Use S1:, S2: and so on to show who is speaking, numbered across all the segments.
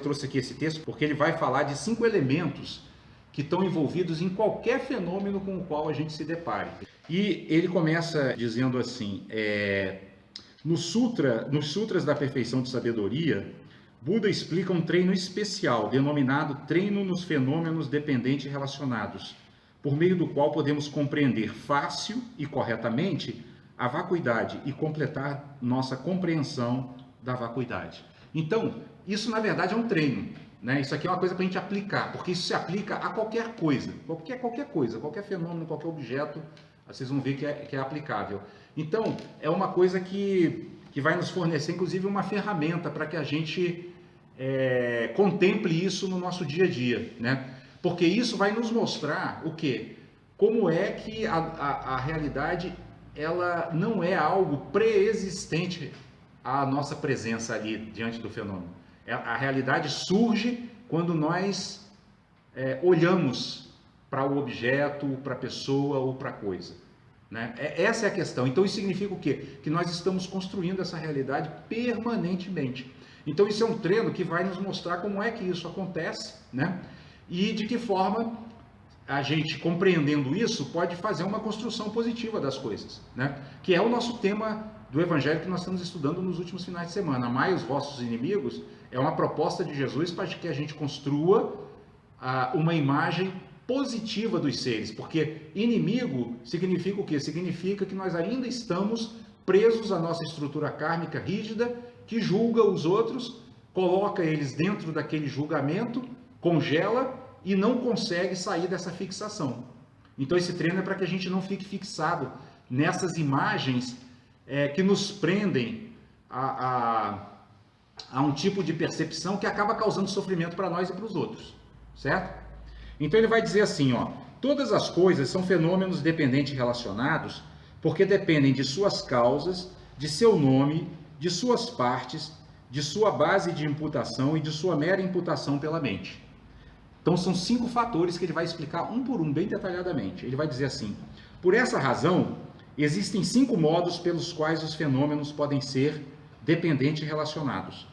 S1: trouxe aqui esse texto porque ele vai falar de 5 elementos que estão envolvidos em qualquer fenômeno com o qual a gente se depare. E ele começa dizendo assim, nos Sutras da Perfeição de Sabedoria, Buda explica um treino especial, denominado treino nos fenômenos dependentes relacionados, por meio do qual podemos compreender fácil e corretamente a vacuidade e completar nossa compreensão da vacuidade. Então, isso na verdade é um treino, né? Isso aqui é uma coisa para a gente aplicar, porque isso se aplica a qualquer coisa, qualquer fenômeno, qualquer objeto, vocês vão ver que é aplicável. Então, é uma coisa que vai nos fornecer, inclusive, uma ferramenta para que a gente contemple isso no nosso dia a dia, né? Porque isso vai nos mostrar o quê? Como é que a realidade ela não é algo pré-existente à nossa presença ali diante do fenômeno. A realidade surge quando nós olhamos para o objeto, para a pessoa ou para a coisa, né? Essa é a questão. Então isso significa o quê? Que nós estamos construindo essa realidade permanentemente. Então isso é um treino que vai nos mostrar como é que isso acontece, né? E de que forma a gente, compreendendo isso, pode fazer uma construção positiva das coisas, né? Que é o nosso tema do Evangelho que nós estamos estudando nos últimos finais de semana. Amai os vossos inimigos é uma proposta de Jesus para que a gente construa uma imagem positiva dos seres, porque inimigo significa o quê? Significa que nós ainda estamos presos à nossa estrutura kármica rígida, que julga os outros, coloca eles dentro daquele julgamento, congela e não consegue sair dessa fixação. Então esse treino é para que a gente não fique fixado nessas imagens que nos prendem a um tipo de percepção que acaba causando sofrimento para nós e para os outros, certo? Então ele vai dizer assim, ó, todas as coisas são fenômenos dependentes relacionados porque dependem de suas causas, de seu nome, de suas partes, de sua base de imputação e de sua mera imputação pela mente. Então são 5 fatores que ele vai explicar um por um, bem detalhadamente. Ele vai dizer assim, por essa razão, existem 5 modos pelos quais os fenômenos podem ser dependentes relacionados.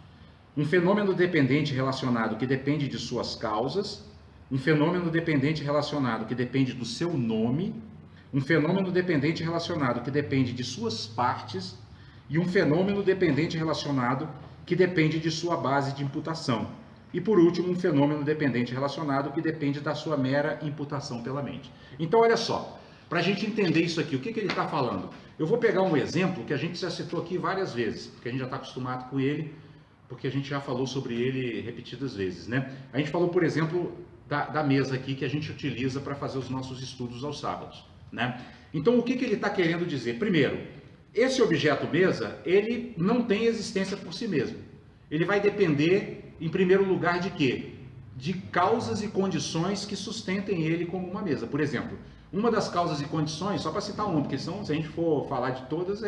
S1: Um fenômeno dependente relacionado que depende de suas causas, um fenômeno dependente relacionado que depende do seu nome, um fenômeno dependente relacionado que depende de suas partes e um fenômeno dependente relacionado que depende de sua base de imputação. E por último, um fenômeno dependente relacionado que depende da sua mera imputação pela mente. Então, olha só, para a gente entender isso aqui, o que ele está falando? Eu vou pegar um exemplo que a gente já citou aqui várias vezes, porque a gente já está acostumado com ele, porque a gente já falou sobre ele repetidas vezes, né? A gente falou, por exemplo, da mesa aqui que a gente utiliza para fazer os nossos estudos aos sábados, né? Então, o que ele está querendo dizer? Primeiro, esse objeto mesa, ele não tem existência por si mesmo. Ele vai depender, em primeiro lugar, de quê? De causas e condições que sustentem ele como uma mesa. Por exemplo, uma das causas e condições, só para citar uma, porque senão, se a gente for falar de todas,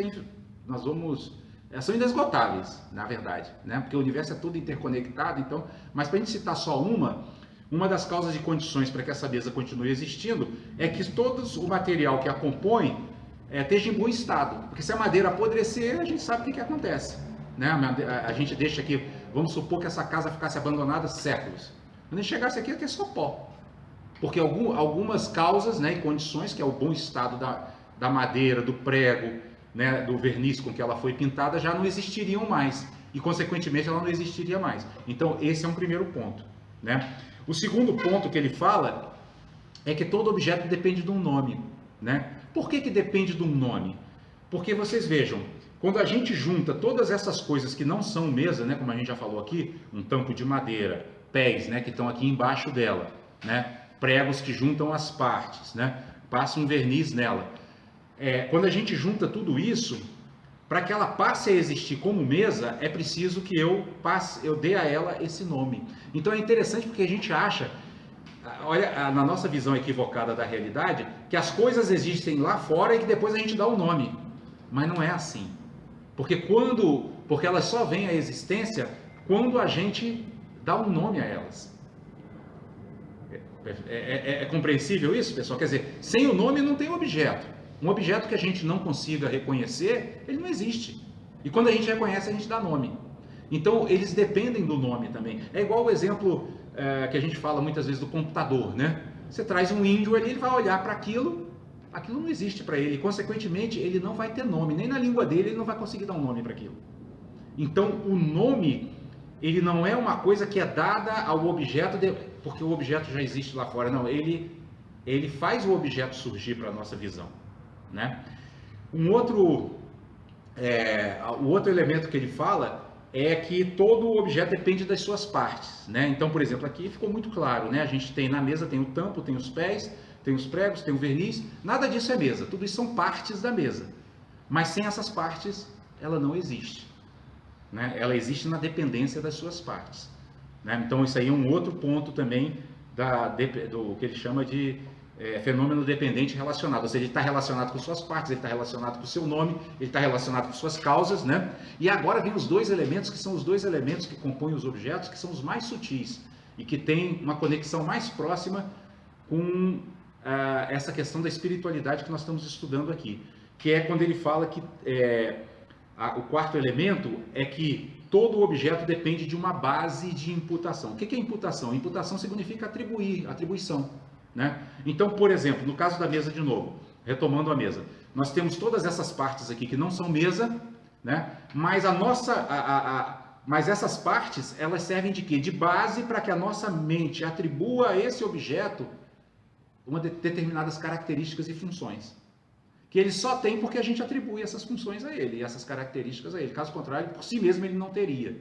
S1: nós vamos... são inesgotáveis, na verdade, né? Porque o universo é tudo interconectado, então... Mas para a gente citar só uma das causas e condições para que essa mesa continue existindo é que todo o material que a compõe esteja em bom estado. Porque se a madeira apodrecer, a gente sabe o que acontece, né? A gente deixa aqui, vamos supor que essa casa ficasse abandonada séculos. Quando a gente chegasse aqui é só pó. Porque algumas causas, né, e condições, que é o bom estado da madeira, do prego, né, do verniz com que ela foi pintada, já não existiriam mais. E, consequentemente, ela não existiria mais. Então, esse é um primeiro ponto, né? O segundo ponto que ele fala é que todo objeto depende de um nome, né? Por que depende de um nome? Porque vocês vejam, quando a gente junta todas essas coisas que não são mesa, né, como a gente já falou aqui, um tampo de madeira, pés, né, que estão aqui embaixo dela, né, pregos que juntam as partes, né, passa um verniz nela. Quando a gente junta tudo isso, para que ela passe a existir como mesa, é preciso que eu dê a ela esse nome. Então é interessante porque a gente acha, olha, na nossa visão equivocada da realidade, que as coisas existem lá fora e que depois a gente dá o nome. Mas não é assim. Porque elas só vêm à existência quando a gente dá um nome a elas. É compreensível isso, pessoal? Quer dizer, sem o nome não tem objeto. Um objeto que a gente não consiga reconhecer, ele não existe. E quando a gente reconhece, a gente dá nome. Então, eles dependem do nome também. É igual o exemplo que a gente fala muitas vezes do computador, né? Você traz um índio ali, ele vai olhar para aquilo não existe para ele. Consequentemente, ele não vai ter nome. Nem na língua dele, ele não vai conseguir dar um nome para aquilo. Então, o nome, ele não é uma coisa que é dada ao objeto, porque o objeto já existe lá fora. Não, ele faz o objeto surgir para a nossa visão, né? O outro elemento que ele fala é que todo objeto depende das suas partes, né? Então, por exemplo, aqui ficou muito claro, né? A gente tem na mesa, tem o tampo, tem os pés, tem os pregos, tem o verniz. Nada disso é mesa, tudo isso são partes da mesa. Mas sem essas partes, ela não existe, né? Ela existe na dependência das suas partes, né? Então, isso aí é um outro ponto também do que ele chama de fenômeno dependente relacionado, ou seja, ele está relacionado com suas partes, ele está relacionado com o seu nome, ele está relacionado com suas causas, né? E agora vem os dois elementos, que são os dois elementos que compõem os objetos, que são os mais sutis e que têm uma conexão mais próxima com essa questão da espiritualidade que nós estamos estudando aqui, que é quando ele fala que o quarto elemento é que todo objeto depende de uma base de imputação. O que é imputação? Imputação significa atribuição, né? Então, por exemplo, no caso da mesa de novo, retomando a mesa, nós temos todas essas partes aqui que não são mesa, né? Mas mas essas partes, elas servem de quê? De base para que a nossa mente atribua a esse objeto determinadas características e funções, que ele só tem porque a gente atribui essas funções a ele, essas características a ele. Caso contrário, por si mesmo ele não teria.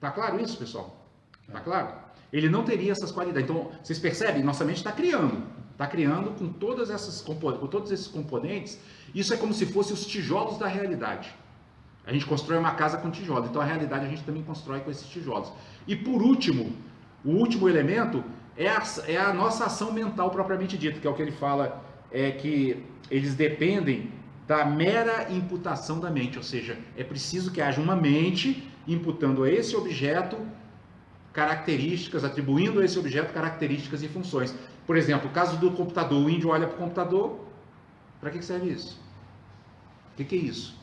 S1: Tá claro isso, pessoal? Tá claro? Ele não teria essas qualidades. Então, vocês percebem? Nossa mente está criando com todos esses componentes. Isso é como se fossem os tijolos da realidade. A gente constrói uma casa com tijolos, então a realidade a gente também constrói com esses tijolos. E por último, o último elemento é a nossa ação mental propriamente dita, que é o que ele fala, que eles dependem da mera imputação da mente, ou seja, é preciso que haja uma mente imputando a esse objeto características, atribuindo a esse objeto características e funções. Por exemplo, o caso do computador, o índio olha para o computador, para que serve isso? O que é isso?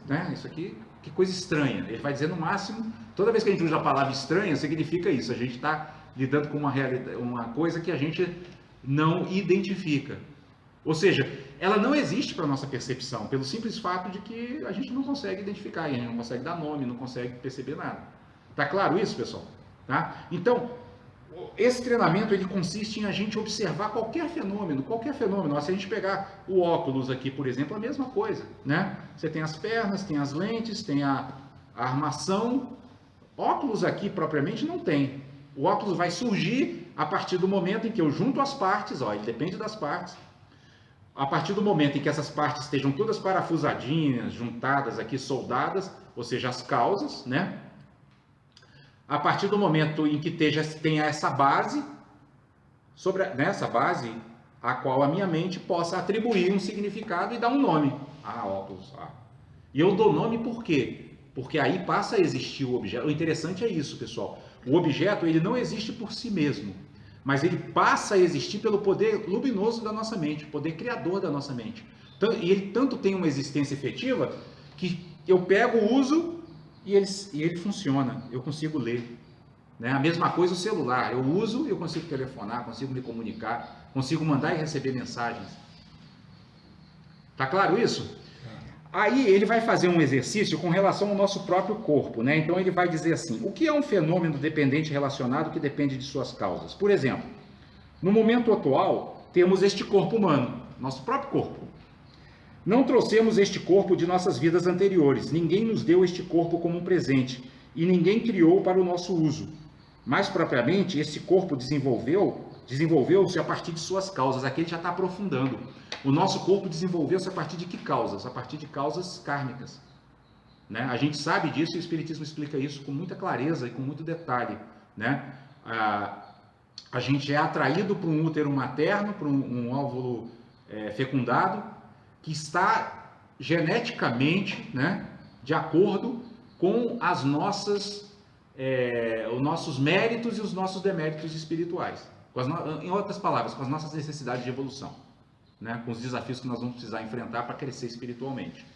S1: Né? Isso aqui, que coisa estranha. Ele vai dizer no máximo, toda vez que a gente usa a palavra estranha, significa isso, a gente está lidando com uma coisa que a gente não identifica. Ou seja, ela não existe para a nossa percepção, pelo simples fato de que a gente não consegue identificar, a gente não consegue dar nome, não consegue perceber nada. Tá claro isso, pessoal? Tá? Então, esse treinamento ele consiste em a gente observar qualquer fenômeno. Se a gente pegar o óculos aqui, por exemplo, a mesma coisa, né? Você tem as pernas, tem as lentes, tem a armação. Óculos aqui propriamente não tem. O óculos vai surgir a partir do momento em que eu junto as partes, ele depende das partes. A partir do momento em que essas partes estejam todas parafusadinhas, juntadas aqui, soldadas, ou seja, as causas, né? A partir do momento em que tenha essa base, nessa base, a qual a minha mente possa atribuir um significado e dar um nome. Óculos. E eu dou nome por quê? Porque aí passa a existir o objeto. O interessante é isso, pessoal. O objeto, ele não existe por si mesmo, mas ele passa a existir pelo poder luminoso da nossa mente, poder criador da nossa mente. E ele tanto tem uma existência efetiva que eu pego, uso e ele funciona, eu consigo ler. Né? A mesma coisa o celular, eu uso e eu consigo telefonar, consigo me comunicar, consigo mandar e receber mensagens. Tá claro isso? Aí ele vai fazer um exercício com relação ao nosso próprio corpo, né? Então ele vai dizer assim, o que é um fenômeno dependente relacionado que depende de suas causas? Por exemplo, no momento atual, temos este corpo humano, nosso próprio corpo. Não trouxemos este corpo de nossas vidas anteriores, ninguém nos deu este corpo como um presente e ninguém criou para o nosso uso. Mais propriamente, esse corpo desenvolveu-se a partir de suas causas. Aqui ele já está aprofundando. O nosso corpo desenvolveu-se a partir de que causas? A partir de causas kármicas. Né? A gente sabe disso e o Espiritismo explica isso com muita clareza e com muito detalhe. Né? A gente é atraído para um útero materno, para um óvulo fecundado, que está geneticamente, né, de acordo com os nossos méritos e os nossos deméritos espirituais. Em outras palavras, com as nossas necessidades de evolução, né, com os desafios que nós vamos precisar enfrentar para crescer espiritualmente.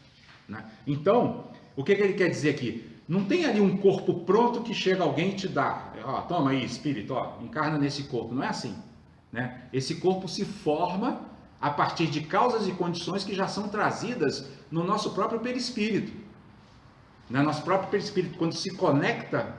S1: Né? Então, o que ele quer dizer aqui? não tem ali um corpo pronto que chega alguém e te dá, ó, toma aí, espírito, ó, encarna nesse corpo. Não é assim, né? Esse corpo se forma a partir de causas e condições que já são trazidas no nosso próprio perispírito. Né? Nosso próprio perispírito, quando se conecta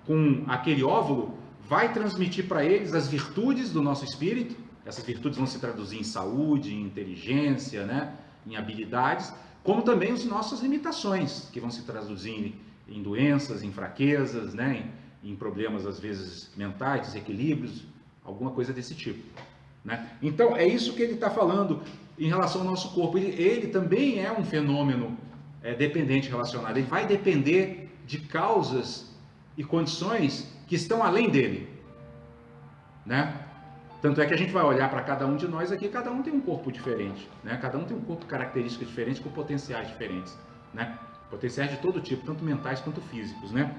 S1: com aquele óvulo, vai transmitir para eles as virtudes do nosso espírito. Essas virtudes vão se traduzir em saúde, em inteligência, né? Em habilidades, como também as nossas limitações, que vão se traduzir em doenças, em fraquezas, né? Em problemas, às vezes, mentais, desequilíbrios, alguma coisa desse tipo. Né? Então, é isso que ele está falando em relação ao nosso corpo. Ele também é um fenômeno dependente relacionado. Ele vai depender de causas e condições que estão além dele. Né? Tanto é que a gente vai olhar para cada um de nós aqui, cada um tem um corpo diferente. Né? Cada um tem um corpo característico diferente, com potenciais diferentes. Né? Potenciais de todo tipo, tanto mentais quanto físicos. Né?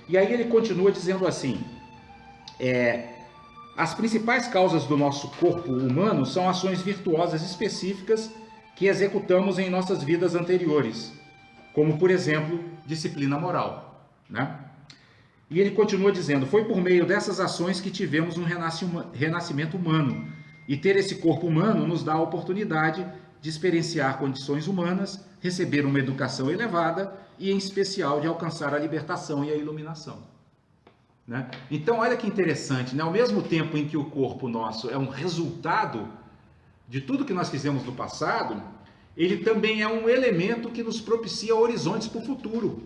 S1: E aí ele continua dizendo assim... As principais causas do nosso corpo humano são ações virtuosas específicas que executamos em nossas vidas anteriores, como, por exemplo, disciplina moral. Né? E ele continua dizendo, foi por meio dessas ações que tivemos um renascimento humano, e ter esse corpo humano nos dá a oportunidade de experienciar condições humanas, receber uma educação elevada e, em especial, de alcançar a libertação e a iluminação. Né? Então, olha que interessante, né? Ao mesmo tempo em que o corpo nosso é um resultado de tudo que nós fizemos no passado, ele também é um elemento que nos propicia horizontes para o futuro.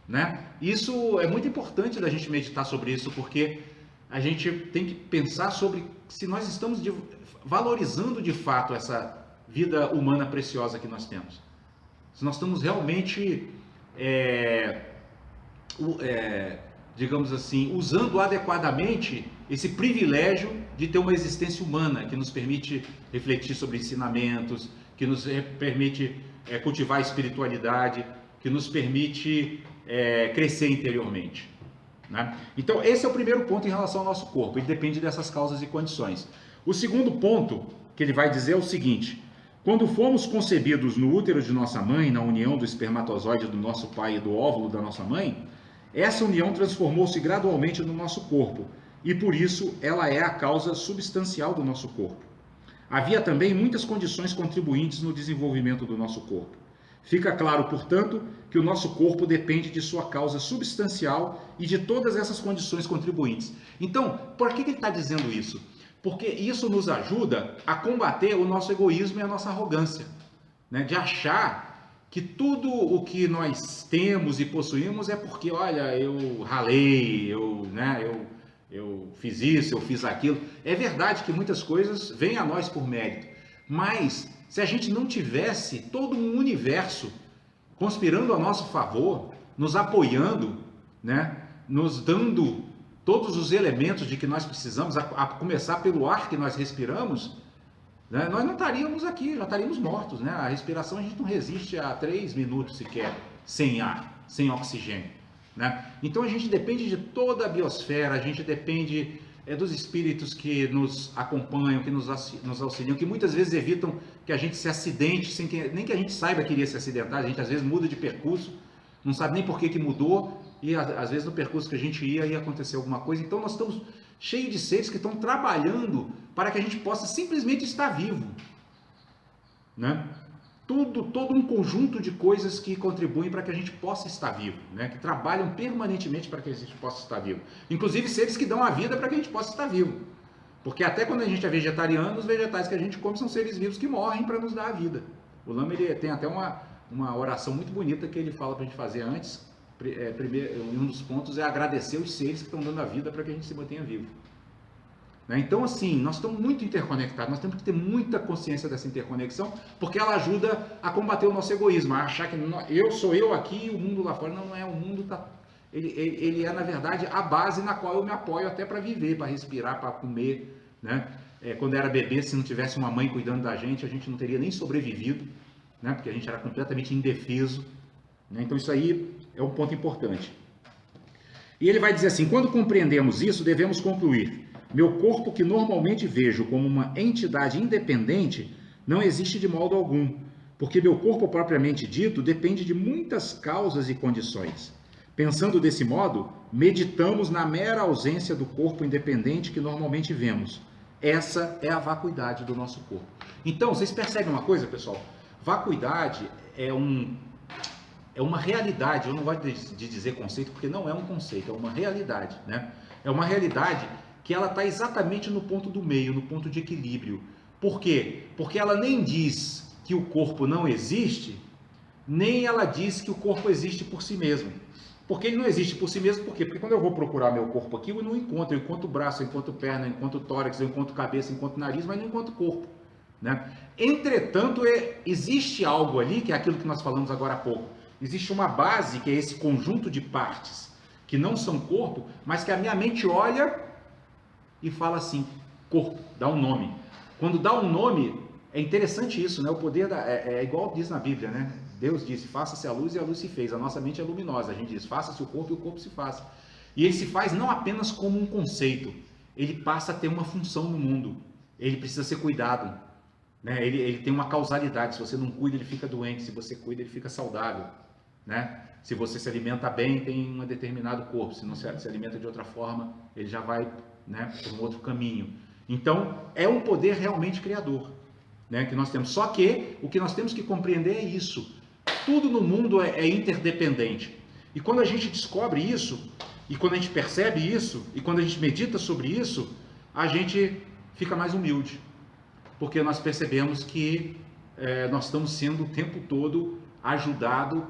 S1: Né? Isso é muito importante da gente meditar sobre isso, porque a gente tem que pensar sobre se nós estamos valorizando de fato essa vida humana preciosa que nós temos. Se nós estamos realmente... digamos assim, usando adequadamente esse privilégio de ter uma existência humana que nos permite refletir sobre ensinamentos, que nos permite cultivar a espiritualidade, que nos permite crescer interiormente. Né? Então, esse é o primeiro ponto em relação ao nosso corpo, ele depende dessas causas e condições. O segundo ponto que ele vai dizer é o seguinte: quando fomos concebidos no útero de nossa mãe, na união do espermatozoide do nosso pai e do óvulo da nossa mãe, essa união transformou-se gradualmente no nosso corpo, e por isso ela é a causa substancial do nosso corpo. Havia também muitas condições contribuintes no desenvolvimento do nosso corpo. Fica claro, portanto, que o nosso corpo depende de sua causa substancial e de todas essas condições contribuintes. Então, por que ele está dizendo isso? Porque isso nos ajuda a combater o nosso egoísmo e a nossa arrogância, né? De achar que tudo o que nós temos e possuímos é porque, olha, eu ralei, eu fiz isso, eu fiz aquilo. É verdade que muitas coisas vêm a nós por mérito, mas se a gente não tivesse todo um universo conspirando a nosso favor, nos apoiando, né, nos dando todos os elementos de que nós precisamos, a começar pelo ar que nós respiramos, né, nós não estaríamos aqui, já estaríamos mortos. Né? A respiração a gente não resiste a 3 minutos sequer sem ar, sem oxigênio. Né? Então a gente depende de toda a biosfera, a gente depende dos espíritos que nos acompanham, que nos auxiliam, que muitas vezes evitam que a gente se acidente, sem que, nem que a gente saiba que iria se acidentar. A gente às vezes muda de percurso, não sabe nem por que mudou, e às vezes no percurso que a gente ia acontecer alguma coisa. Então nós estamos cheios de seres que estão trabalhando para que a gente possa simplesmente estar vivo. Né? Todo um conjunto de coisas que contribuem para que a gente possa estar vivo, né? Que trabalham permanentemente para que a gente possa estar vivo. Inclusive seres que dão a vida para que a gente possa estar vivo. Porque até quando a gente é vegetariano, os vegetais que a gente come são seres vivos que morrem para nos dar a vida. O Lama ele tem até uma oração muito bonita que ele fala para a gente fazer antes. Um dos pontos é agradecer os seres que estão dando a vida para que a gente se mantenha vivo. Então, assim, nós estamos muito interconectados, nós temos que ter muita consciência dessa interconexão, porque ela ajuda a combater o nosso egoísmo, a achar que eu sou eu aqui e o mundo lá fora. Não é, o mundo ele é, na verdade, a base na qual eu me apoio até para viver, para respirar, para comer. Né? Quando eu era bebê, se não tivesse uma mãe cuidando da gente, a gente não teria nem sobrevivido, né? Porque a gente era completamente indefeso. Né? Então, isso aí é um ponto importante. E ele vai dizer assim: quando compreendemos isso, devemos concluir: meu corpo, que normalmente vejo como uma entidade independente, não existe de modo algum, porque meu corpo propriamente dito depende de muitas causas e condições. Pensando desse modo, meditamos na mera ausência do corpo independente que normalmente vemos. Essa é a vacuidade do nosso corpo. Então, vocês percebem uma coisa, pessoal? Vacuidade é uma realidade. Eu não gosto de dizer conceito, porque não é um conceito, é uma realidade, né? É uma realidade que ela está exatamente no ponto do meio, no ponto de equilíbrio. Por quê? Porque ela nem diz que o corpo não existe, nem ela diz que o corpo existe por si mesmo. Porque ele não existe por si mesmo, por quê? Porque quando eu vou procurar meu corpo aqui, eu não encontro. Eu encontro braço, eu encontro perna, eu encontro tórax, eu encontro cabeça, eu encontro nariz, mas não encontro corpo, né? Entretanto, existe algo ali, que é aquilo que nós falamos agora há pouco. Existe uma base, que é esse conjunto de partes, que não são corpo, mas que a minha mente olha e fala assim, corpo, dá um nome. Quando dá um nome, é interessante isso, né? O poder é igual diz na Bíblia, né? Deus disse, faça-se a luz e a luz se fez. A nossa mente é luminosa. A gente diz, faça-se o corpo e o corpo se faz. E ele se faz não apenas como um conceito, ele passa a ter uma função no mundo. Ele precisa ser cuidado, né? Ele tem uma causalidade. Se você não cuida, ele fica doente. Se você cuida, ele fica saudável, né? Se você se alimenta bem, tem um determinado corpo. Se não se alimenta de outra forma, ele já vai, né, por um outro caminho. Então, é um poder realmente criador, né, que nós temos. Só que o que nós temos que compreender é isso. Tudo no mundo é interdependente. E quando a gente descobre isso, e quando a gente percebe isso, e quando a gente medita sobre isso, a gente fica mais humilde. Porque nós percebemos que nós estamos sendo o tempo todo ajudados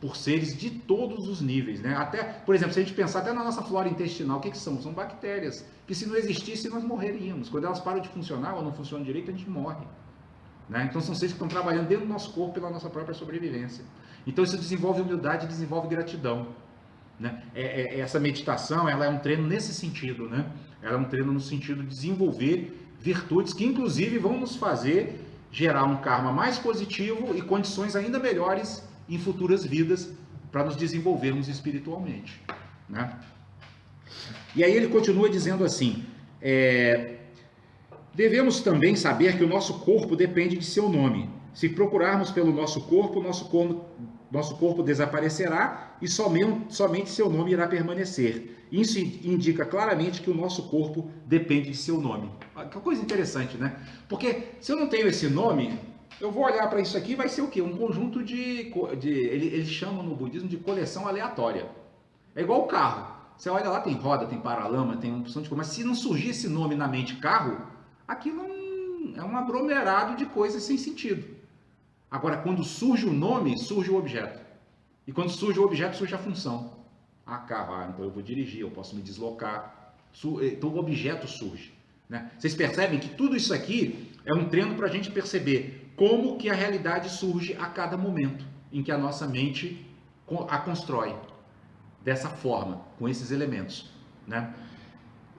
S1: por seres de todos os níveis, né? Até, por exemplo, se a gente pensar até na nossa flora intestinal, o que são? São bactérias, que se não existissem, nós morreríamos. Quando elas param de funcionar ou não funcionam direito, a gente morre, né? Então são seres que estão trabalhando dentro do nosso corpo pela nossa própria sobrevivência. Então isso desenvolve humildade e desenvolve gratidão, né? Essa meditação, ela é um treino nesse sentido, né? Ela é um treino no sentido de desenvolver virtudes que inclusive vão nos fazer gerar um karma mais positivo e condições ainda melhores em futuras vidas para nos desenvolvermos espiritualmente, né? E aí ele continua dizendo assim, devemos também saber que o nosso corpo depende de seu nome. Se procurarmos pelo nosso corpo desaparecerá e somente seu nome irá permanecer. Isso indica claramente que o nosso corpo depende de seu nome. Que coisa interessante, né? Porque se eu não tenho esse nome, eu vou olhar para isso aqui, vai ser o quê? Um conjunto eles chamam no budismo de coleção aleatória. É igual o carro. Você olha lá, tem roda, tem paralama, tem uma opção de coisa. Mas se não surgir esse nome na mente carro, aquilo é um aglomerado de coisas sem sentido. Agora, quando surge o nome, surge o objeto. E quando surge o objeto, surge a função. Carro, então eu vou dirigir, eu posso me deslocar. Então o objeto surge, né? Vocês percebem que tudo isso aqui é um treino para a gente perceber como que a realidade surge a cada momento em que a nossa mente a constrói dessa forma, com esses elementos, né?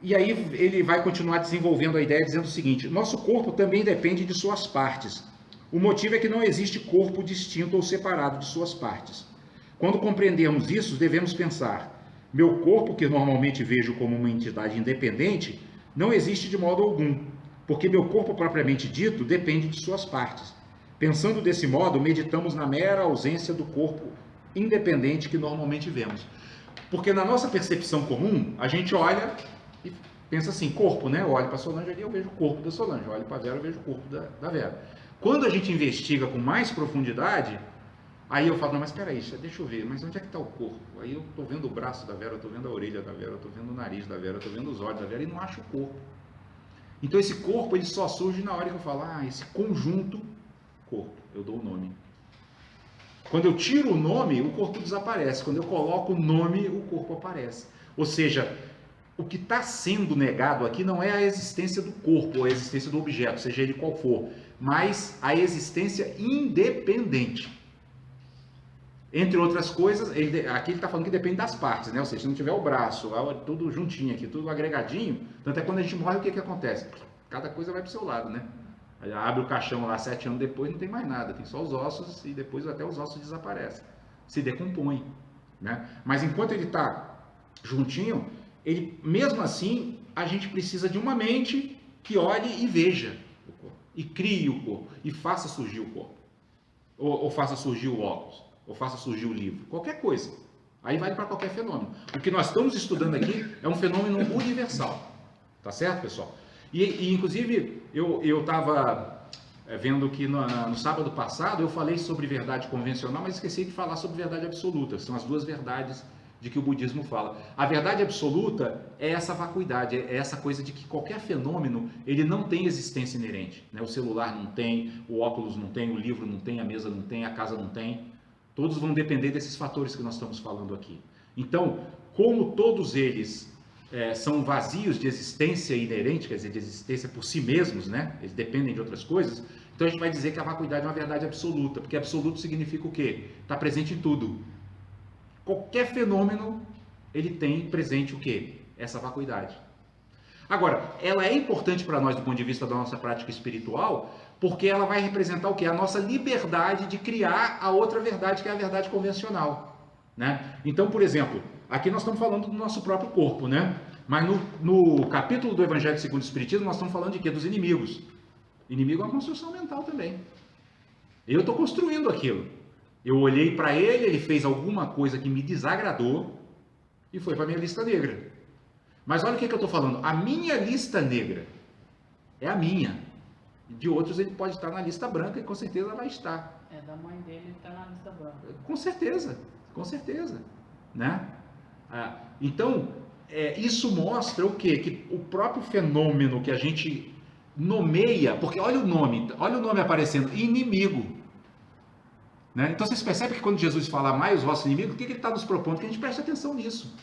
S1: E aí ele vai continuar desenvolvendo a ideia dizendo o seguinte: nosso corpo também depende de suas partes. O motivo é que não existe corpo distinto ou separado de suas partes. Quando compreendemos isso, devemos pensar: meu corpo, que normalmente vejo como uma entidade independente, não existe de modo algum, porque meu corpo propriamente dito depende de suas partes. Pensando desse modo, meditamos na mera ausência do corpo independente que normalmente vemos. Porque na nossa percepção comum, a gente olha e pensa assim, corpo, né? Eu olho para a Solange ali, eu vejo o corpo da Solange. Eu olho para a Vera, eu vejo o corpo da Vera. Quando a gente investiga com mais profundidade, aí eu falo, não, mas espera aí, deixa eu ver, mas onde é que está o corpo? Aí eu estou vendo o braço da Vera, eu estou vendo a orelha da Vera, eu estou vendo o nariz da Vera, eu estou vendo os olhos da Vera e não acho o corpo. Então esse corpo, ele só surge na hora que eu falo, esse conjunto, corpo, eu dou o nome. Quando eu tiro o nome, o corpo desaparece. Quando eu coloco o nome, o corpo aparece. Ou seja, o que está sendo negado aqui não é a existência do corpo, ou a existência do objeto, seja ele qual for, mas a existência independente. Entre outras coisas, aqui ele está falando que depende das partes, né? Ou seja, se não tiver o braço, tudo juntinho aqui, tudo agregadinho, tanto é que quando a gente morre, o que acontece? Cada coisa vai para o seu lado, né? Aí abre o caixão lá 7 anos depois, não tem mais nada, tem só os ossos e depois até os ossos desaparecem, se decompõem, né? Mas enquanto ele está juntinho, mesmo assim, a gente precisa de uma mente que olhe e veja o corpo, e crie o corpo, e faça surgir o corpo, ou faça surgir o óculos, ou faça surgir o livro, qualquer coisa, Aí vale para qualquer fenômeno. O que nós estamos estudando aqui é um fenômeno universal. Tá certo, pessoal? E inclusive, eu estava vendo que no sábado passado eu falei sobre verdade convencional, mas esqueci de falar sobre verdade absoluta. São as duas verdades de que o budismo fala. A verdade absoluta é essa vacuidade, é essa coisa de que qualquer fenômeno, ele não tem existência inerente. Né? O celular não tem, o óculos não tem, o livro não tem, a mesa não tem, a casa não tem. Todos vão depender desses fatores que nós estamos falando aqui. Então, como todos eles são vazios de existência inerente, quer dizer, de existência por si mesmos, né? Eles dependem de outras coisas, então a gente vai dizer que a vacuidade é uma verdade absoluta, porque absoluto significa o quê? Está presente em tudo. Qualquer fenômeno, ele tem presente o quê? Essa vacuidade. Agora, ela é importante para nós do ponto de vista da nossa prática espiritual, porque ela vai representar o quê? A nossa liberdade de criar a outra verdade, que é a verdade convencional. Né? Então, por exemplo, aqui nós estamos falando do nosso próprio corpo, né? Mas no capítulo do Evangelho segundo o Espiritismo, nós estamos falando de quê? Dos inimigos. Inimigo é uma construção mental também. Eu estou construindo aquilo. Eu olhei para ele, ele fez alguma coisa que me desagradou e foi para a minha lista negra. Mas olha o que eu estou falando. A minha lista negra é a minha. De outros ele pode estar na lista branca e com certeza vai estar.
S2: É, da mãe dele está na lista branca.
S1: Com certeza, com certeza. Né? Então, isso mostra o quê? Que o próprio fenômeno que a gente nomeia, porque olha o nome aparecendo, inimigo. Né? Então vocês percebem que quando Jesus fala amai os vossos inimigos, o que ele está nos propondo? Que a gente preste atenção nisso.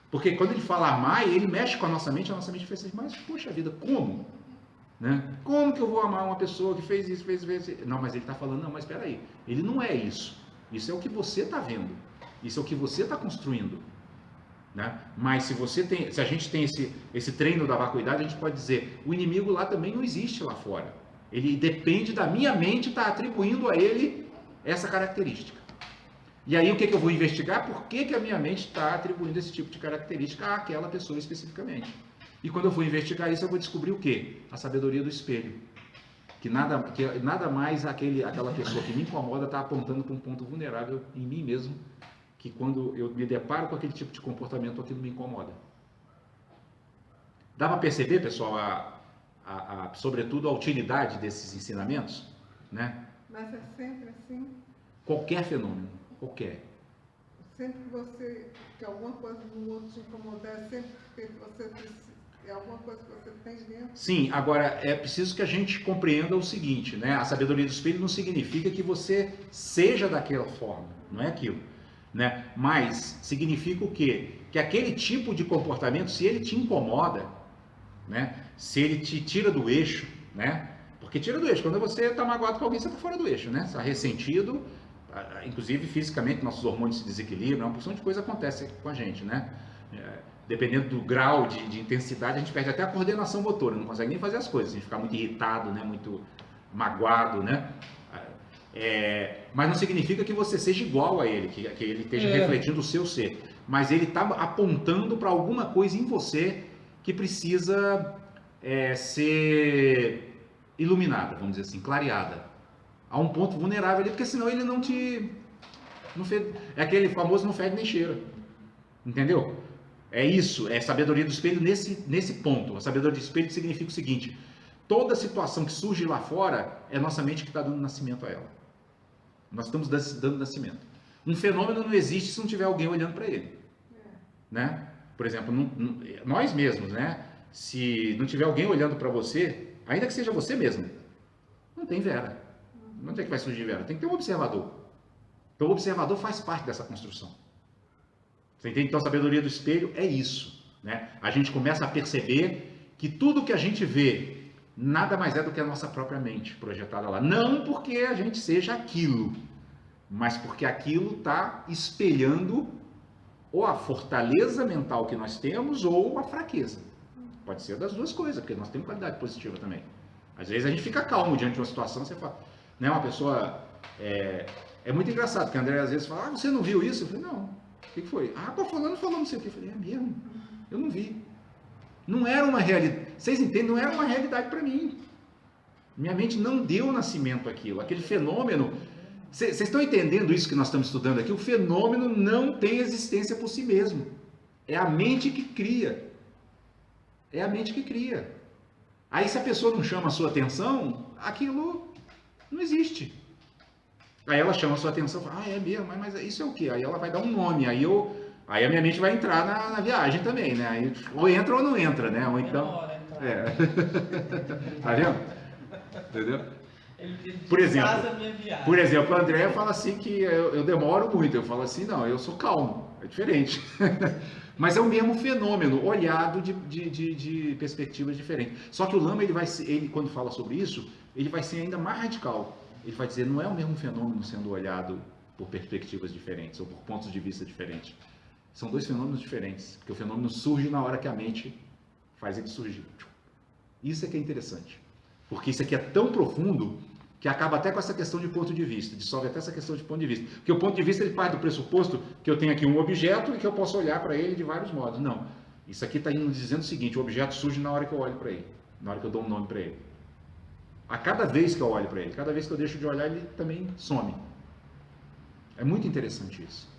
S1: Porque quando ele fala amai, ele mexe com a nossa mente pensa assim, mas poxa vida, como? Né? Como que eu vou amar uma pessoa que fez isso, fez isso? Não, mas ele está falando, não, mas espera aí, ele não é isso. Isso é o que você está vendo. Isso é o que você está construindo. Né? Mas se a gente tem esse treino da vacuidade, a gente pode dizer, o inimigo lá também não existe lá fora. Ele depende da minha mente estar atribuindo a ele essa característica. E aí o que eu vou investigar? Por que a minha mente está atribuindo esse tipo de característica àquela pessoa especificamente? E quando eu for investigar isso, eu vou descobrir o quê? A sabedoria do espelho. Que nada mais aquela pessoa que me incomoda está apontando para um ponto vulnerável em mim mesmo, que quando eu me deparo com aquele tipo de comportamento, aquilo me incomoda. Dá para perceber, pessoal, sobretudo a utilidade desses ensinamentos? Né?
S3: Mas é sempre assim?
S1: Qualquer fenômeno, qualquer.
S3: Sempre que alguma coisa no outro te incomodar, é sempre porque você precisa. É alguma coisa que você tem dentro? Sim,
S1: agora é preciso que a gente compreenda o seguinte, né? A sabedoria do espelho não significa que você seja daquela forma, não é aquilo, né? Mas significa o quê? Que aquele tipo de comportamento, se ele te incomoda, né? Se ele te tira do eixo, né? Porque tira do eixo, quando você está magoado com alguém, você está fora do eixo, né? Você está ressentido, inclusive fisicamente nossos hormônios se desequilibram, uma porção de coisa acontece com a gente, né? Dependendo do grau de intensidade, a gente perde até a coordenação motora, não consegue nem fazer as coisas, a gente fica muito irritado, né? Muito magoado, né? Mas não significa que você seja igual a ele, que ele esteja refletindo o seu ser, mas ele está apontando para alguma coisa em você que precisa ser iluminada, vamos dizer assim, clareada. Há um ponto vulnerável ali, porque senão ele não te... é aquele famoso não fede nem cheira, entendeu? É isso, é sabedoria do espelho nesse ponto. A sabedoria do espelho significa o seguinte: toda situação que surge lá fora é nossa mente que está dando nascimento a ela. Nós estamos dando nascimento. Um fenômeno não existe se não tiver alguém olhando para ele. Né? Por exemplo, nós mesmos, né? Se não tiver alguém olhando para você, ainda que seja você mesmo, não tem Vera. Onde é que vai surgir Vera? Tem que ter um observador. Então o observador faz parte dessa construção. Você entende? Então a sabedoria do espelho é isso, né? A gente começa a perceber que tudo que a gente vê nada mais é do que a nossa própria mente projetada lá. Não porque a gente seja aquilo, mas porque aquilo está espelhando ou a fortaleza mental que nós temos ou a fraqueza. Pode ser das duas coisas, porque nós temos qualidade positiva também. Às vezes a gente fica calmo diante de uma situação, você fala, né? Uma pessoa... É muito engraçado, porque o André às vezes fala, você não viu isso? Eu falei, não. O que foi? Fulano falou não sei o que. Eu falei, é mesmo? Eu não vi. Não era uma realidade. Vocês entendem? Não era uma realidade para mim. Minha mente não deu nascimento àquilo. Aquele fenômeno Vocês estão entendendo isso que nós estamos estudando aqui? O fenômeno não tem existência por si mesmo. É a mente que cria. É a mente que cria. Aí se a pessoa não chama a sua atenção, aquilo não existe. Aí ela chama a sua atenção e fala, é mesmo, mas isso é o quê? Aí ela vai dar um nome, aí a minha mente vai entrar na viagem também, né? Aí, ou entra ou não entra, né? Ou então... Tá vendo? Entendeu? Por exemplo, o André fala assim que eu demoro muito, eu falo assim, não, eu sou calmo, é diferente. Mas é o mesmo fenômeno, olhado de perspectivas diferentes. Só que o Lama, ele quando fala sobre isso, ele vai ser ainda mais radical. Ele vai dizer, não é o mesmo fenômeno sendo olhado por perspectivas diferentes, ou por pontos de vista diferentes. São dois fenômenos diferentes, porque o fenômeno surge na hora que a mente faz ele surgir. Isso é que é interessante. Porque isso aqui é tão profundo que acaba até com essa questão de ponto de vista, dissolve até essa questão de ponto de vista. Porque o ponto de vista ele parte do pressuposto que eu tenho aqui um objeto e que eu posso olhar para ele de vários modos. Não, isso aqui está indo dizendo o seguinte, o objeto surge na hora que eu olho para ele, na hora que eu dou um nome para ele. A cada vez que eu olho para ele, cada vez que eu deixo de olhar, ele também some. É muito interessante isso.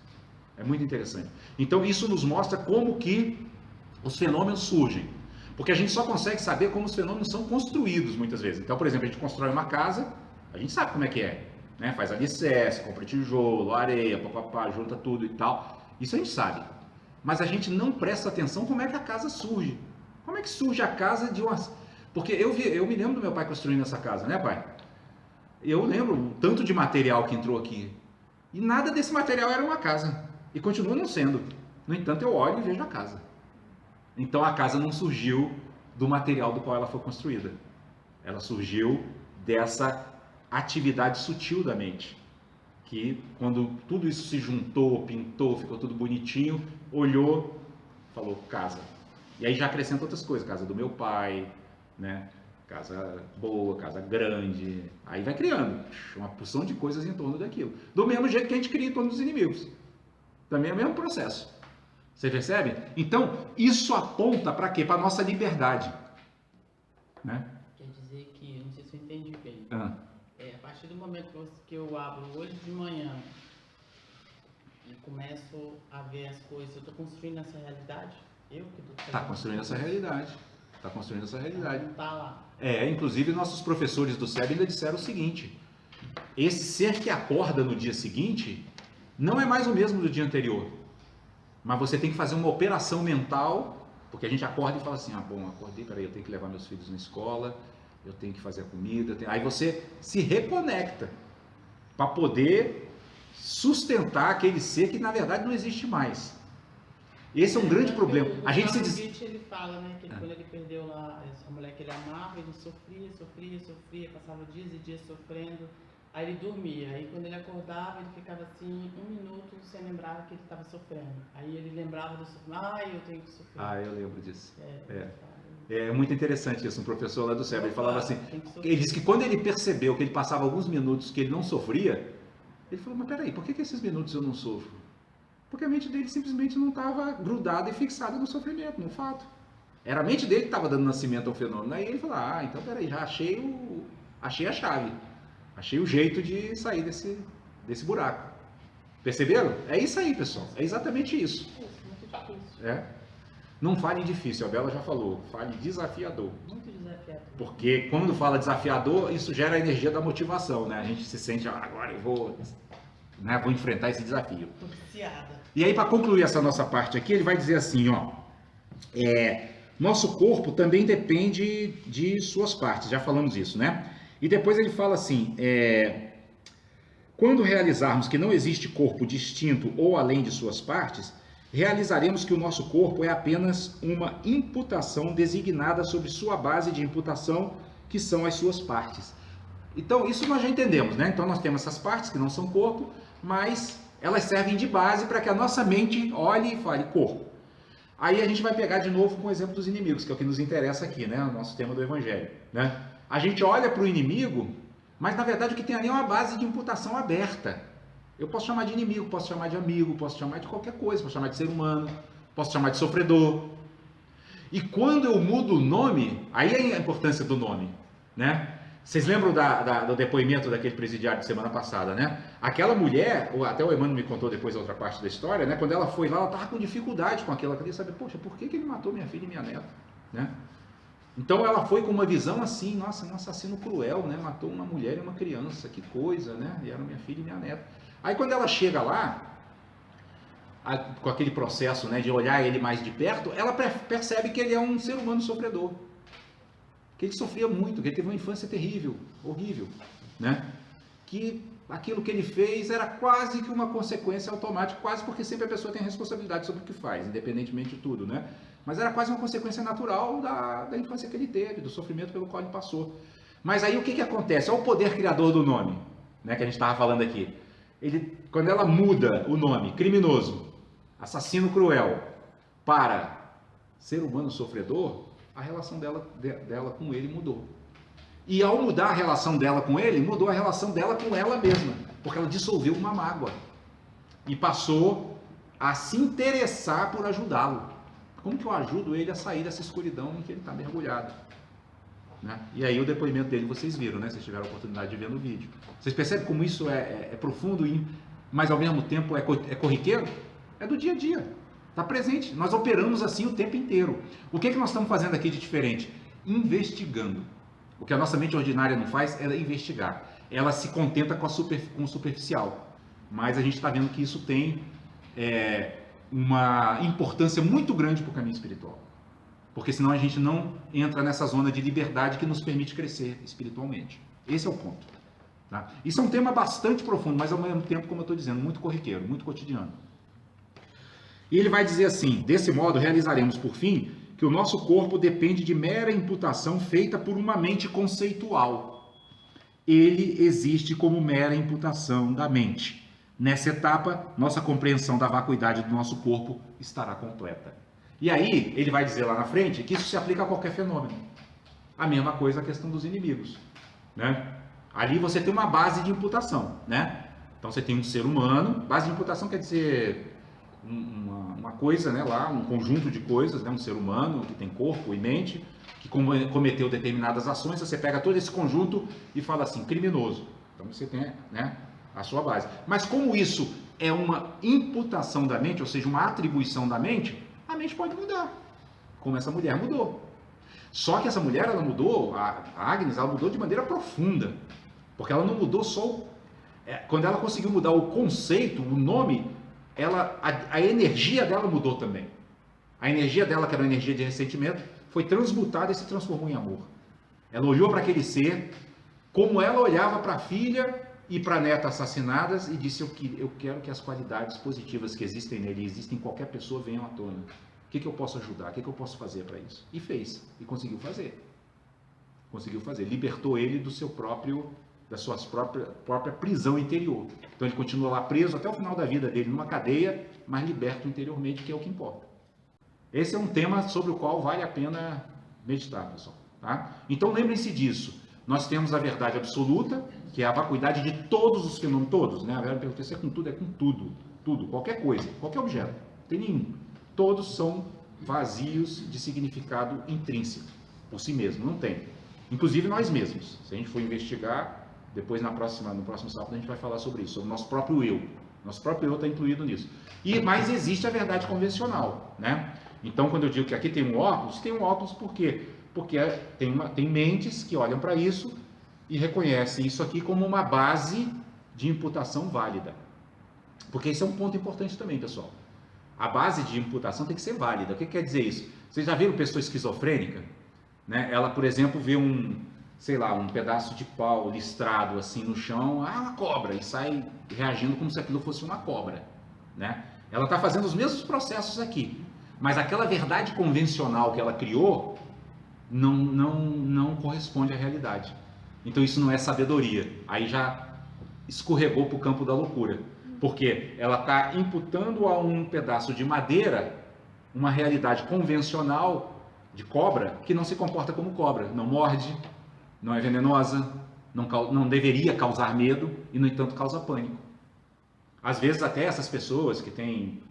S1: É muito interessante. Então isso nos mostra como que os fenômenos surgem. Porque a gente só consegue saber como os fenômenos são construídos muitas vezes. Então, por exemplo, a gente constrói uma casa, a gente sabe como é que é, né? Faz alicerce, compra tijolo, areia, papapá, junta tudo e tal. Isso a gente sabe. Mas a gente não presta atenção como é que a casa surge. Como é que surge a casa de uma... Porque eu me lembro do meu pai construindo essa casa, né, pai? Eu lembro o tanto de material que entrou aqui. E nada desse material era uma casa. E continua não sendo. No entanto, eu olho e vejo a casa. Então a casa não surgiu do material do qual ela foi construída. Ela surgiu dessa atividade sutil da mente. Que quando tudo isso se juntou, pintou, ficou tudo bonitinho, olhou, falou casa. E aí já acrescenta outras coisas, casa do meu pai, né? Casa boa, casa grande. Aí vai criando uma porção de coisas em torno daquilo. Do mesmo jeito que a gente cria em torno dos inimigos. Também é o mesmo processo. Você percebe? Então, isso aponta para quê? Para a nossa liberdade. Né?
S2: Quer dizer que, não sei se eu entendi bem,
S1: Ah.
S2: a partir do momento que eu abro o olho de manhã e começo a ver as coisas, eu estou construindo essa realidade? Eu que estou
S1: Está construindo essa realidade. Está construindo essa realidade.
S2: Não está lá.
S1: Inclusive nossos professores do SEB ainda disseram o seguinte, esse ser que acorda no dia seguinte não é mais o mesmo do dia anterior. Mas você tem que fazer uma operação mental, porque a gente acorda e fala assim, acordei, peraí, eu tenho que levar meus filhos na escola, eu tenho que fazer a comida, aí você se reconecta para poder sustentar aquele ser que na verdade não existe mais. Esse é um grande problema. A gente se diz...
S2: Ele fala, né, que quando ele perdeu lá a mulher que ele amava, ele sofria, passava dias e dias sofrendo. Aí ele dormia, aí quando ele acordava, ele ficava assim, 1 minuto sem lembrar que ele estava sofrendo. Aí ele lembrava do sofrimento, eu tenho que sofrer.
S1: Eu lembro disso. É muito interessante isso, um professor lá do SEB, ele falava assim, ele disse que quando ele percebeu que ele passava alguns minutos que ele não sofria, ele falou, mas peraí, por que esses minutos eu não sofro? Porque a mente dele simplesmente não estava grudada e fixada no sofrimento, no fato. Era a mente dele que estava dando nascimento ao fenômeno. Aí ele falou, então peraí, já achei a chave. Achei o jeito de sair desse buraco. Perceberam? É isso aí, pessoal. É exatamente isso.
S2: Muito difícil.
S1: Não fale difícil, a Bela já falou. Fale desafiador.
S2: Muito desafiador.
S1: Porque quando fala desafiador, isso gera a energia da motivação, né? A gente se sente, agora eu vou enfrentar esse desafio.
S2: Tô viciada.
S1: E aí, para concluir essa nossa parte aqui, ele vai dizer assim, nosso corpo também depende de suas partes. Já falamos isso, né? E depois ele fala assim, quando realizarmos que não existe corpo distinto ou além de suas partes, realizaremos que o nosso corpo é apenas uma imputação designada sobre sua base de imputação, que são as suas partes. Então, isso nós já entendemos, né? Então, nós temos essas partes que não são corpo, mas elas servem de base para que a nossa mente olhe e fale corpo. Aí a gente vai pegar de novo com o exemplo dos inimigos, que é o que nos interessa aqui, né? O nosso tema do Evangelho, né? A gente olha para o inimigo, mas na verdade o que tem ali é uma base de imputação aberta. Eu posso chamar de inimigo, posso chamar de amigo, posso chamar de qualquer coisa, posso chamar de ser humano, posso chamar de sofredor. E quando eu mudo o nome, aí é a importância do nome, né? Vocês lembram do depoimento daquele presidiário de semana passada, né? Aquela mulher, até o Emmanuel me contou depois a outra parte da história, né? Quando ela foi lá, ela estava com dificuldade com aquilo. Ela queria saber, poxa, por que ele matou minha filha e minha neta? Né? Então ela foi com uma visão assim, nossa, um assassino cruel, né? Matou uma mulher e uma criança, que coisa, né? E era minha filha e minha neta. Aí quando ela chega lá, com aquele processo, né, de olhar ele mais de perto, ela percebe que ele é um ser humano sofredor. Que ele sofria muito, que ele teve uma infância terrível, horrível, né? Que aquilo que ele fez era quase que uma consequência automática, quase porque sempre a pessoa tem responsabilidade sobre o que faz, independentemente de tudo, né? Mas era quase uma consequência natural da infância que ele teve, do sofrimento pelo qual ele passou. Mas aí o que acontece? Olha o poder criador do nome, né, que a gente estava falando aqui. Quando ela muda o nome, criminoso, assassino cruel, para ser humano sofredor, a relação dela com ele mudou. E ao mudar a relação dela com ele, mudou a relação dela com ela mesma, porque ela dissolveu uma mágoa e passou a se interessar por ajudá-lo. Como que eu ajudo ele a sair dessa escuridão em que ele está mergulhado? Né? E aí o depoimento dele vocês viram, né? Vocês tiveram a oportunidade de ver no vídeo. Vocês percebem como isso é profundo, mas ao mesmo tempo é corriqueiro? É do dia a dia, está presente. Nós operamos assim o tempo inteiro. O que nós estamos fazendo aqui de diferente? Investigando. O que a nossa mente ordinária não faz é investigar. Ela se contenta com o superficial. Mas a gente está vendo que isso tem uma importância muito grande para o caminho espiritual. Porque senão a gente não entra nessa zona de liberdade que nos permite crescer espiritualmente. Esse é o ponto. Tá? Isso é um tema bastante profundo, mas ao mesmo tempo, como eu estou dizendo, muito corriqueiro, muito cotidiano. E ele vai dizer assim: desse modo realizaremos por fim que o nosso corpo depende de mera imputação feita por uma mente conceitual. Ele existe como mera imputação da mente. Nessa etapa, nossa compreensão da vacuidade do nosso corpo estará completa. E aí, ele vai dizer lá na frente que isso se aplica a qualquer fenômeno. A mesma coisa a questão dos inimigos, né? Ali você tem uma base de imputação, né? Então você tem um ser humano, base de imputação quer dizer uma coisa, né, lá, um conjunto de coisas, né, um ser humano que tem corpo e mente, que cometeu determinadas ações, você pega todo esse conjunto e fala assim, criminoso. Então você tem, né, a sua base. Mas como isso é uma imputação da mente, ou seja, uma atribuição da mente, a mente pode mudar, como essa mulher mudou. Só que essa mulher, ela mudou, a Agnes, ela mudou de maneira profunda, porque ela não mudou só, quando ela conseguiu mudar o conceito, o nome, a energia dela mudou também. A energia dela, que era uma energia de ressentimento, foi transmutada e se transformou em amor. Ela olhou para aquele ser, como ela olhava para a filha e para a neta assassinadas, e disse, eu quero que as qualidades positivas que existem nele, existem em qualquer pessoa, venham à tona. O que eu posso ajudar? O que eu posso fazer para isso? E fez, e conseguiu fazer. Conseguiu fazer, libertou ele do seu próprio, da sua própria prisão interior. Então ele continua lá preso até o final da vida dele, numa cadeia, mas liberto interiormente, que é o que importa. Esse é um tema sobre o qual vale a pena meditar, pessoal. Tá? Então lembrem-se disso. Nós temos a verdade absoluta, que é a vacuidade de todos os fenômenos, todos, né? A Vera perguntou se é com tudo, tudo, qualquer coisa, qualquer objeto, não tem nenhum. Todos são vazios de significado intrínseco, por si mesmo, não tem. Inclusive nós mesmos. Se a gente for investigar, depois no próximo sábado a gente vai falar sobre isso, sobre o nosso próprio eu. Nosso próprio eu está incluído nisso. Mas existe a verdade convencional, né? Então, quando eu digo que aqui tem um óculos por quê? Porque tem mentes que olham para isso e reconhecem isso aqui como uma base de imputação válida. Porque esse é um ponto importante também, pessoal. A base de imputação tem que ser válida. O que quer dizer isso? Vocês já viram pessoa esquizofrênica? Né? Ela, por exemplo, vê um pedaço de pau listrado assim no chão, uma cobra, e sai reagindo como se aquilo fosse uma cobra. Né? Ela está fazendo os mesmos processos aqui, mas aquela verdade convencional que ela criou não corresponde à realidade. Então isso não é sabedoria. Aí já escorregou para o campo da loucura. Porque ela está imputando a um pedaço de madeira uma realidade convencional de cobra que não se comporta como cobra. Não morde, não é venenosa, não deveria causar medo e, no entanto, causa pânico. Às vezes até essas pessoas que têm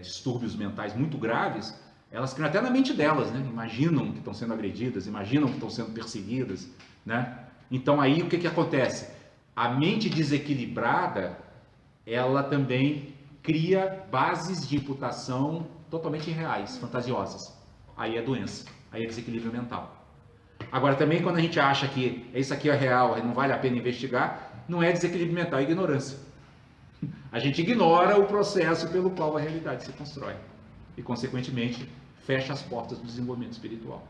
S1: distúrbios mentais muito graves, elas criam até na mente delas, né? Imaginam que estão sendo agredidas, imaginam que estão sendo perseguidas, né? Então aí o que que acontece? A mente desequilibrada, ela também cria bases de imputação totalmente irreais, fantasiosas. Aí é doença, aí é desequilíbrio mental. Agora também quando a gente acha que isso aqui é real, não vale a pena investigar, não é desequilíbrio mental, é ignorância. A gente ignora o processo pelo qual a realidade se constrói e, consequentemente, fecha as portas do desenvolvimento espiritual.